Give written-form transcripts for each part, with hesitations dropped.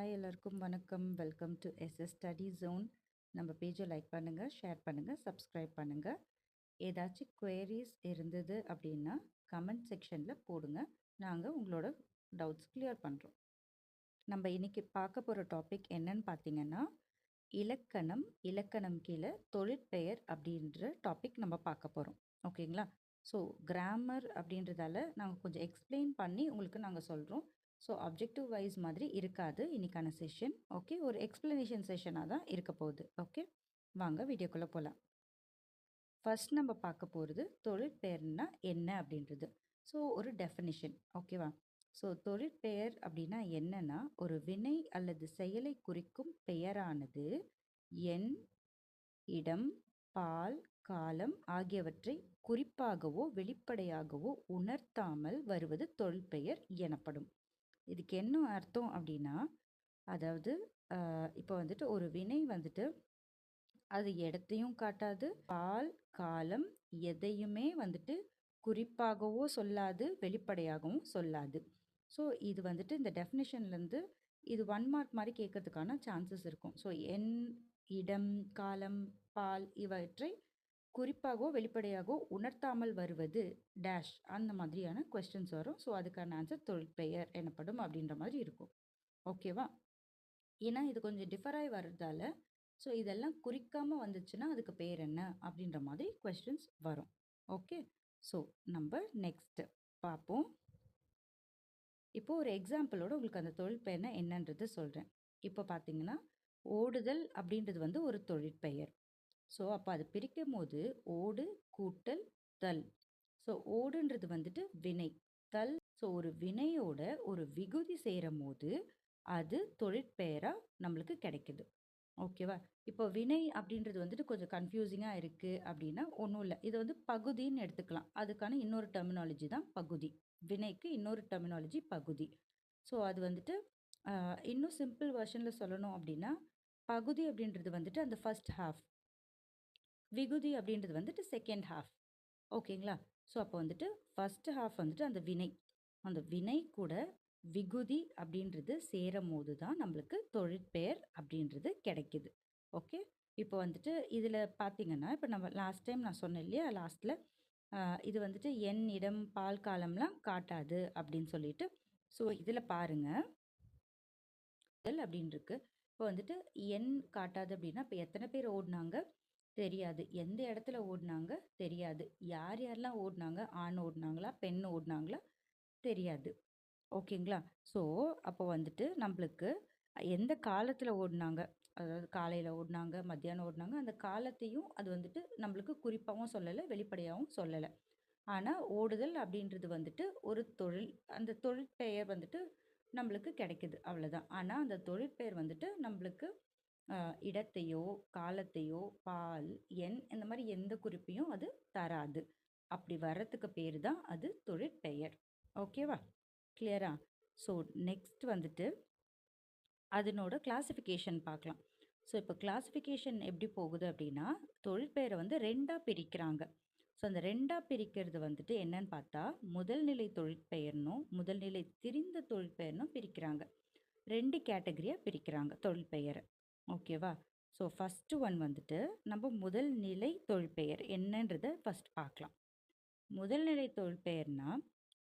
Hi எல்லாருக்கும் வணக்கம். Welcome to SS study zone. நம்ம பேஜை லைக் பண்ணுங்கள், ஷேர் பண்ணுங்கள், சப்ஸ்கிரைப் பண்ணுங்கள். ஏதாச்சும் queries இருந்தது அப்படின்னா கமெண்ட் செக்ஷனில் போடுங்க. நாங்கள் உங்களோட டவுட்ஸ் கிளியர் பண்ணுறோம். நம்ம இன்னைக்கு பார்க்க போகிற டாபிக் என்னன்னு பார்த்தீங்கன்னா இலக்கணம் கீழே தொழிற்பெயர் அப்படின்ற டாபிக் நம்ம பார்க்க போகிறோம். ஓகேங்களா? ஸோ கிராமர் அப்படின்றதால நாங்கள் கொஞ்சம் எக்ஸ்பிளைன் பண்ணி உங்களுக்கு நாங்கள் சொல்கிறோம். ஸோ அப்ஜெக்டிவ் வைஸ் மாதிரி இருக்காது இன்னைக்கான செஷன். ஓகே, ஒரு எக்ஸ்பிளனேஷன் செஷனாக தான் இருக்க போகுது. ஓகே, வாங்க வீடியோக்குள்ளே போகலாம். ஃபர்ஸ்ட் நம்ம பார்க்க போகிறது தொழிற்பெயர்னா என்ன அப்படின்றது. ஸோ ஒரு டெஃபினிஷன். ஓகேவா? ஸோ தொழிற்பெயர் அப்படின்னா என்னன்னா ஒரு வினை அல்லது செயலை குறிக்கும் பெயரானது எண், இடம், பால், காலம் ஆகியவற்றை குறிப்பாகவோ வெளிப்படையாகவோ உணர்த்தாமல் வருவது தொல்பெயர் எனப்படும். இதுக்கு என்ன அர்த்தம் அப்படின்னா, அதாவது இப்போ வந்துட்டு ஒரு வினை வந்துட்டு அது இடத்தையும் காட்டாது, பால், காலம் எதையுமே வந்துட்டு குறிப்பாகவோ சொல்லாது, வெளிப்படையாகவும் சொல்லாது. ஸோ இது வந்துட்டு இந்த டெஃபினிஷன்லேருந்து இது 1 மார்க் மாதிரி கேட்கறதுக்கான சான்சஸ் இருக்கும். ஸோ எண், இடம், காலம், பால் இவற்றை குறிப்பாகவோ வெளிப்படையாகவோ உணர்த்தாமல் வருவது டேஷ் அந்த மாதிரியான கொஸ்டின்ஸ் வரும். ஸோ அதுக்கான ஆன்சர் தொல்பெயர் எனப்படும் அப்படின்ற மாதிரி இருக்கும். ஓகேவா? ஏன்னா இது கொஞ்சம் டிஃபராகி வர்றதால ஸோ இதெல்லாம் குறிக்காமல் வந்துச்சுன்னா அதுக்கு பேர் என்ன அப்படின்ற மாதிரி கொஸ்டின்ஸ் வரும். ஓகே, ஸோ நம்ம நெக்ஸ்ட் பார்ப்போம். இப்போ ஒரு எக்ஸாம்பிளோட உங்களுக்கு அந்த தொழிற்பெயர்னா என்னன்றது சொல்கிறேன். இப்போ பார்த்தீங்கன்னா ஓடுதல் அப்படின்றது வந்து ஒரு தொழிற்பெயர். ஸோ அப்போ அது பிரிக்கும் போது ஓடு கூட்டல் தல். ஸோ ஓடுன்றது வந்துட்டு வினை, தல் ஸோ ஒரு வினையோட ஒரு விகுதி சேரும் போது அது தொழிற்பெயராக நம்மளுக்கு கிடைக்குது. ஓகேவா? இப்போ வினை அப்படின்றது வந்துட்டு கொஞ்சம் கன்ஃபியூசிங்காக இருக்குது அப்படின்னா ஒன்றும் இல்லை, இது வந்து பகுதின்னு எடுத்துக்கலாம். அதுக்கான இன்னொரு டெர்மினாலஜி தான் பகுதி. வினைக்கு இன்னொரு டெர்மினாலஜி பகுதி. ஸோ அது வந்துட்டு இன்னும் சிம்பிள் வெர்ஷனில் சொல்லணும் அப்படின்னா பகுதி அப்படின்றது வந்துட்டு அந்த ஃபர்ஸ்ட் ஹாஃப், விகுதி அப்படின்றது வந்துட்டு செகண்ட் ஹாஃப். ஓகேங்களா? ஸோ அப்போ வந்துட்டு ஃபர்ஸ்ட் ஹாஃப் வந்துட்டு அந்த வினை கூட விகுதி அப்படின்றது சேரும் போது தான் நம்மளுக்கு தொழிற்பெயர் அப்படின்றது கிடைக்குது. ஓகே, இப்போ வந்துட்டு இதில் பார்த்தீங்கன்னா இப்போ நம்ம லாஸ்ட் டைம் நான் சொன்னேன் இல்லையா, லாஸ்ட்டில் இது வந்துட்டு எண், இடம், பால், காலம்லாம் காட்டாது அப்படின்னு சொல்லிட்டு. ஸோ இதில் பாருங்க அப்படின்னு இருக்கு. இப்போ வந்துட்டு எண் காட்டாது அப்படின்னா இப்போ எத்தனை பேர் ஓடினாங்க தெரியாது, எந்த இடத்துல ஓடினாங்க தெரியாது, யார் யாரெல்லாம் ஓடினாங்க, ஆண் ஓடினாங்களா பெண் ஓடினாங்களா தெரியாது. ஓகேங்களா? ஸோ அப்போ வந்துட்டு நம்மளுக்கு எந்த காலத்தில் ஓடினாங்க, அதாவது காலையில் ஓடினாங்க, மத்தியானம் ஓடினாங்க, அந்த காலத்தையும் அது வந்துட்டு நம்மளுக்கு குறிப்பாகவும் சொல்லலை, வெளிப்படையாகவும் சொல்லலை. ஆனால் ஓடுதல் அப்படின்றது வந்துட்டு ஒரு தொழில், அந்த தொழிற்பெயர் வந்துட்டு நம்மளுக்கு கிடைக்குது, அவ்வளோதான். ஆனால் அந்த தொழிற்பெயர் வந்துட்டு நம்மளுக்கு இடத்தையோ காலத்தையோ பால், எண் இந்த மாதிரி எந்த குறிப்பையும் அது தராது. அப்படி வர்றதுக்கு பேர் தான் அது தொழிற்பெயர். ஓகேவா? கிளியரா? ஸோ நெக்ஸ்ட் வந்துட்டு அதனோட கிளாசிஃபிகேஷன் பார்க்கலாம். ஸோ இப்போ கிளாசிஃபிகேஷன் எப்படி போகுது அப்படின்னா தொழிற்பெயரை வந்து 2ஆக பிரிக்கிறாங்க. ஸோ அந்த 2ஆக பிரிக்கிறது வந்துட்டு என்னன்னு பார்த்தா முதல் நிலை தொழிற்பெயர்னும் முதல் நிலை திரிந்த தொழிற்பெயர்னும் பிரிக்கிறாங்க. 2 கேட்டகரியாக பிரிக்கிறாங்க தொழிற்பெயரை. ஓகேவா? ஸோ ஃபஸ்ட்டு ஒன் வந்துட்டு நம்ம முதல் நிலை தொழிற்பெயர் என்னன்றதை ஃபஸ்ட் பார்க்கலாம். முதல் நிலை தொழிற்பெயர்னா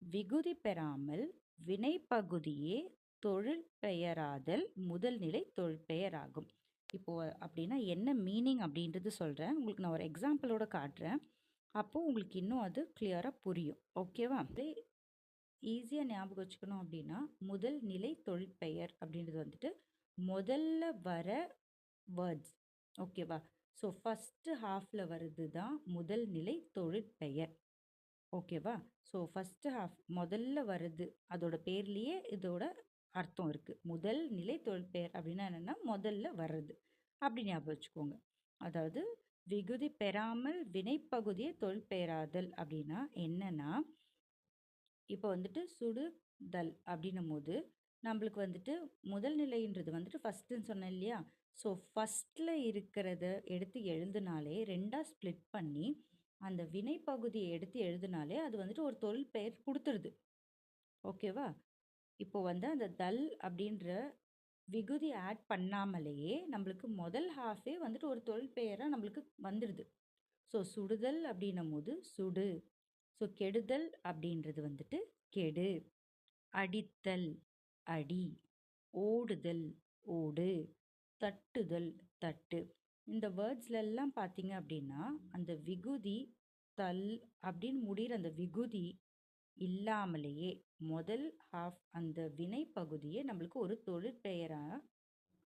விகுதி பெறாமல் வினைப்பகுதியே தொழிற்பெயராதல் முதல் நிலை தொழிற்பெயர் ஆகும். இப்போ அப்படின்னா என்ன மீனிங் அப்படின்றது சொல்கிறேன் உங்களுக்கு, நான் ஒரு எக்ஸாம்பிளோட காட்டுறேன். அப்போது உங்களுக்கு இன்னும் அது கிளியராக புரியும். ஓகேவா? ஈஸியாக ஞாபகம் வச்சுக்கணும் அப்படின்னா முதல் நிலை தொழிற்பெயர் அப்படின்றது வந்துட்டு முதல்ல வர வேர்ட்ஸ். ஓகேவா? ஸோ ஃபஸ்ட்டு ஹாஃபில் வர்றது தான் முதல் நிலை தொழிற்பெயர். ஓகேவா? ஸோ ஃபஸ்ட்டு ஹாஃப் முதல்ல வர்றது, அதோட பேர்லேயே இதோட அர்த்தம் இருக்குது. முதல் நிலை தொழிற்பெயர் அப்படின்னா என்னென்னா முதல்ல வர்றது அப்படி ஞாபகம் வச்சுக்கோங்க. அதாவது விகுதி பெறாமல் வினைப்பகுதியை தொழிற்பெயராதல் அப்படின்னா என்னன்னா இப்போ வந்துட்டு சுடுதல் அப்படின்னும் போது நம்மளுக்கு வந்துட்டு முதல் நிலைன்றது வந்துட்டு ஃபஸ்ட்டுன்னு சொன்னேன் இல்லையா? ஸோ ஃபஸ்ட்டில் இருக்கிறத எடுத்து எழுதுனாலே 2ஆக ஸ்ப்ளிட் பண்ணி அந்த வினைப்பகுதியை எடுத்து எழுதுனாலே அது வந்துட்டு ஒரு தொழிற்பெயர் கொடுத்துருது. ஓகேவா? இப்போ வந்து அந்த தல் அப்படின்ற விகுதி ஆட் பண்ணாமலேயே நம்மளுக்கு முதல் ஹாஃபே வந்துட்டு ஒரு தொழிற்பெயராக நம்மளுக்கு வந்துடுது. ஸோ சுடுதல் அப்படின்னும் போது சுடு. ஸோ கெடுதல் அப்படின்றது வந்துட்டு கெடு. அடித்தல் அடி. ஓடுதல் ஓடு. தட்டுதல் தட்டு. இந்த வேர்ட்ஸ்லெல்லாம் பார்த்தீங்க அப்படின்னா அந்த விகுதி தல் அப்படின்னு முடிகிற அந்த விகுதி இல்லாமலேயே முதல் ஹாஃப் அந்த வினை பகுதியே நம்மளுக்கு ஒரு தொழிற்பெயராக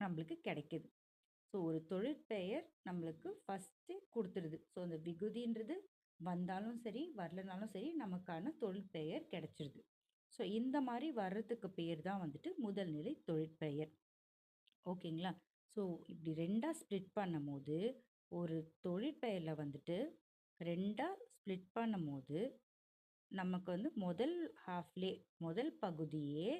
நம்மளுக்கு கிடைக்குது. ஸோ ஒரு தொழிற்பெயர் நம்மளுக்கு ஃபஸ்ட்டு கொடுத்துருது. ஸோ அந்த விகுதின்றது வந்தாலும் சரி வரலனாலும் சரி நமக்கான தொழிற்பெயர் கிடைச்சிருது. ஸோ இந்த மாதிரி வர்றதுக்கு பேர் தான் வந்துட்டு முதல் நிலை தொழிற்பெயர். ஓகேங்களா? ஸோ இப்படி ரெண்டாக ஸ்ப்ளிட் பண்ணும்போது ஒரு தொழிற்பெயரில் வந்துட்டு ரெண்டாக ஸ்ப்ளிட் பண்ணும்போது நமக்கு வந்து முதல் ஹாஃப்லே முதல் பகுதியே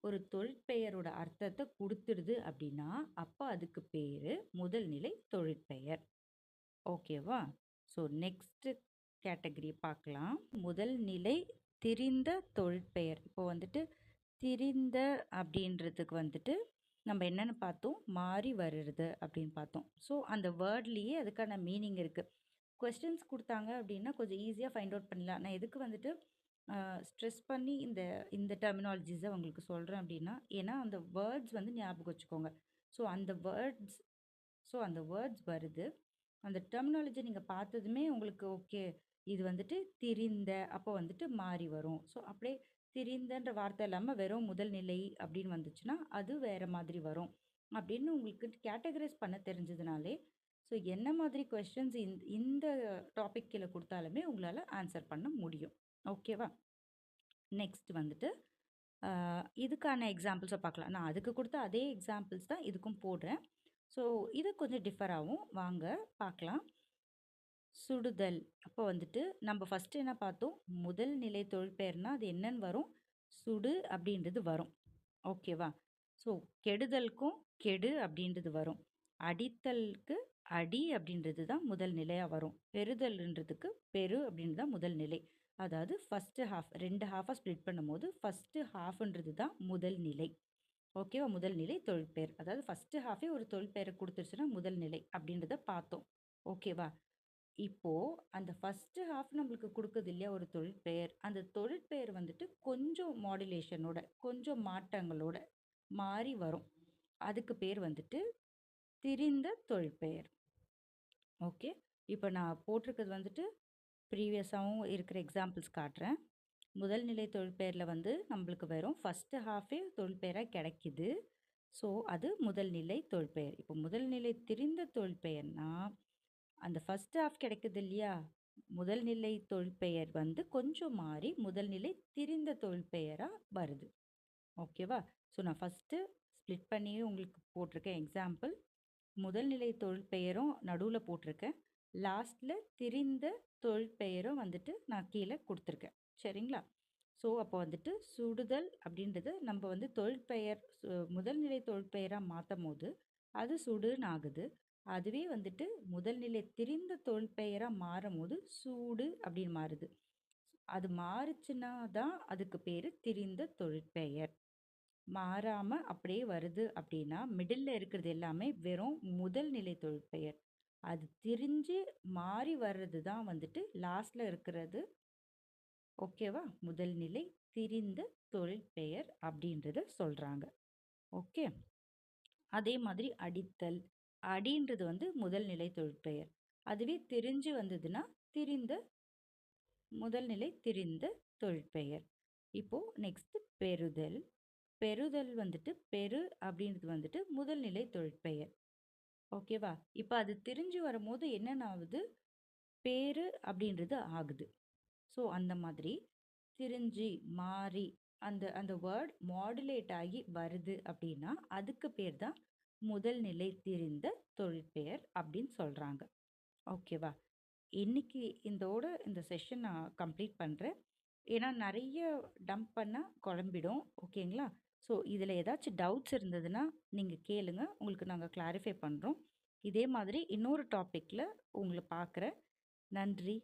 ஒரு தொழிற்பெயரோட அர்த்தத்தை கொடுத்துடுது அப்படின்னா அப்போ அதுக்கு பேர் முதல் நிலை தொழிற்பெயர். ஓகேவா? ஸோ நெக்ஸ்ட் கேட்டகரி பார்க்கலாம். முதல் நிலை திரிந்த தொழிற்பெயர். இப்போ வந்துட்டு திரிந்த அப்படின்றதுக்கு வந்துட்டு நம்ம என்னென்னு பார்த்தோம், மாறி வருது அப்படின்னு பார்த்தோம். ஸோ அந்த வேர்ட்லேயே அதுக்கான மீனிங் இருக்குது. கொஸ்டின்ஸ் கொடுத்தாங்க அப்படின்னா கொஞ்சம் ஈஸியாக ஃபைண்ட் அவுட் பண்ணலாம். நான் எதுக்கு வந்துட்டு ஸ்ட்ரெஸ் பண்ணி இந்த இந்த டெர்மினாலஜிஸை உங்களுக்கு சொல்கிறேன் அப்படின்னா, ஏன்னா அந்த வேர்ட்ஸ் வந்து ஞாபகம் வச்சுக்கோங்க. ஸோ அந்த வேர்ட்ஸ் வருது. அந்த டெர்மினாலஜி நீங்கள் பார்த்ததுமே உங்களுக்கு ஓகே இது வந்துட்டு திரிந்த அப்போ வந்துட்டு மாறி வரும். ஸோ அப்படியே திரிந்தன்ற வார்த்தை இல்லாமல் வெறும் முதல் நிலை அப்படின்னு வந்துச்சுன்னா அது வேறு மாதிரி வரும் அப்படின்னு உங்களுக்கு கேட்டகரைஸ் பண்ண தெரிஞ்சதுனாலே ஸோ என்ன மாதிரி கொஸ்டின்ஸ் இந்த டாபிக் கீழே கொடுத்தாலுமே உங்களால் ஆன்சர் பண்ண முடியும். ஓகேவா? நெக்ஸ்ட் வந்துட்டு இதுக்கான எக்ஸாம்பிள்ஸை பார்க்கலாம். நான் அதுக்கு கொடுத்த அதே எக்ஸாம்பிள்ஸ் தான் இதுக்கும் போடுறேன். ஸோ இது கொஞ்சம் டிஃபர் ஆகும். வாங்க பார்க்கலாம். சுடுதல். அப்போ வந்துட்டு நம்ம ஃபஸ்ட்டு என்ன பார்த்தோம், முதல் நிலை தொழிற்பெயர்னா அது என்னன்னு வரும், சுடு அப்படின்றது வரும். ஓகேவா? ஸோ கெடுதலுக்கும் கெடு அப்படின்றது வரும். அடித்தலுக்கு அடி அப்படின்றது தான் முதல் நிலையாக வரும். பெறுதல்ன்றதுக்கு பெரு அப்படின்றது தான் முதல் நிலை. அதாவது ஃபஸ்ட்டு ஹாஃப் ரெண்டு ஹாஃபாக ஸ்ப்ளிட் பண்ணும்போது ஃபஸ்ட்டு ஹாஃப்ன்றது தான் முதல் நிலை. ஓகேவா? முதல் நிலை தொழிற்பெயர். அதாவது ஃபஸ்ட்டு ஹாஃபே ஒரு தொழிற்பெயரை கொடுத்துருச்சுன்னா முதல் நிலை அப்படின்றத பார்த்தோம். ஓகேவா? இப்போது அந்த ஃபஸ்ட்டு ஹாஃப் நம்மளுக்கு கொடுக்குது இல்லையா ஒரு தொழிற்பெயர், அந்த தொழிற்பெயர் வந்துட்டு கொஞ்சம் மாடுலேஷனோட கொஞ்சம் மாற்றங்களோட மாறி வரும். அதுக்கு பேர் வந்துட்டு திரிந்த தொழிற்பெயர். ஓகே, இப்போ நான் போட்டிருக்கிறது வந்துட்டு ப்ரீவியஸாகவும் இருக்கிற எக்ஸாம்பிள்ஸ் காட்டுறேன். முதல் நிலை தொழிற்பெயரில் வந்து நம்மளுக்கு வெறும் ஃபஸ்ட்டு ஹாஃபே தொழிற்பெயராக கிடைக்கிது. ஸோ அது முதல் நிலை தொழிற்பெயர். இப்போ முதல் நிலை திரிந்த தொழிற்பெயர்னா அந்த ஃபஸ்ட் ஹாஃப் கிடைக்குது இல்லையா, முதல் நிலை தொழிற்பெயர் வந்து கொஞ்சம் மாறி முதல் நிலை திரிந்த தொழிற்பெயராக வருது. ஓகேவா? ஸோ நான் ஃபஸ்ட்டு ஸ்ப்ளிட் பண்ணியே உங்களுக்கு போட்டிருக்கேன் எக்ஸாம்பிள். முதல் நிலை தொழிற்பெயரும் நடுவில் போட்டிருக்கேன். லாஸ்ட்டில் திரிந்த தொழிற்பெயரும் வந்துட்டு நான் கீழே கொடுத்துருக்கேன். சரிங்களா? ஸோ அப்போ வந்துட்டு சுடுதல் அப்படின்றது நம்ம வந்து தொழிற்பெயர் முதல் நிலை தொழிற்பெயராக மாற்றும் போது அது சுடுன்னு ஆகுது. அதுவே வந்துட்டு முதல் நிலை திரிந்த தொழிற்பெயராக மாறும் போது சூடு அப்படின்னு மாறுது. அது மாறுச்சுன்னா தான் அதுக்கு பேர் திரிந்த தொழிற்பெயர். மாறாமல் அப்படியே வருது அப்படின்னா மிடில் இருக்கிறது எல்லாமே வெறும் முதல் நிலை தொழிற்பெயர். அது திரிஞ்சு மாறி வர்றது தான் வந்துட்டு லாஸ்ட்ல இருக்கிறது. ஓகேவா? முதல் நிலை திரிந்த தொழிற்பெயர் அப்படின்றத சொல்கிறாங்க. ஓகே, அதே மாதிரி அடித்தல். அடின்றது வந்து முதல் நிலை தொழிற்பெயர். அதுவே திரிஞ்சு வந்ததுன்னா திரிந்த முதல் நிலை திரிந்த தொழிற்பெயர். இப்போது நெக்ஸ்ட் பெறுதல். பெறுதல் வந்துட்டு பெரு அப்படின்றது வந்துட்டு முதல் நிலை தொழிற்பெயர். ஓகேவா? இப்போ அது திரிஞ்சு வரும்போது என்னென்ன ஆகுது, பேரு அப்படின்றது ஆகுது. ஸோ அந்த மாதிரி திரிஞ்சு மாறி அந்த அந்த வேர்ட் மாடுலேட் ஆகி வருது அப்படின்னா அதுக்கு பேர் தான் முதல் நிலை திரிந்த தொழிற்பெயர் அப்படின்னு சொல்கிறாங்க. ஓகேவா? இன்னைக்கு இந்த செஷன் நான் கம்ப்ளீட் பண்ணுறேன். ஏன்னா நிறைய டம்ப் பண்ணால் குழம்பிடும். ஓகேங்களா? ஸோ இதில் ஏதாச்சும் டவுட்ஸ் இருந்ததுன்னா நீங்கள் கேளுங்க, உங்களுக்கு நாங்கள் கிளாரிஃபை பண்ணுறோம். இதே மாதிரி இன்னொரு டாப்பிக்கில் உங்களை பார்க்குறேன். நன்றி.